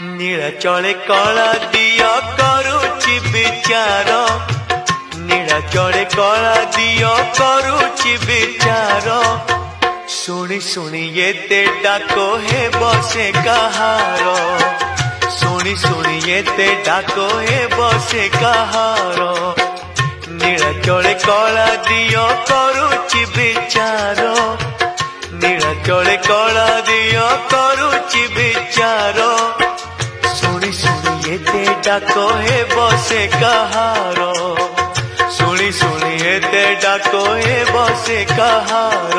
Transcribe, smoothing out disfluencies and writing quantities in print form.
नीलाचले कला दिया करुची विचार नीलाचले कला दिया करुची विचार शुणी शुणी ये डाको हे बसे कहार शुणी शुणी ये डाको हे बसे कहार नीलाचले कला दिया करुची विचार नीलाचले कला दिया करुची विचार शुणी शुणी ये डाको हे बसे कहार शुणी शुणी ये डाको हे बसे कहार।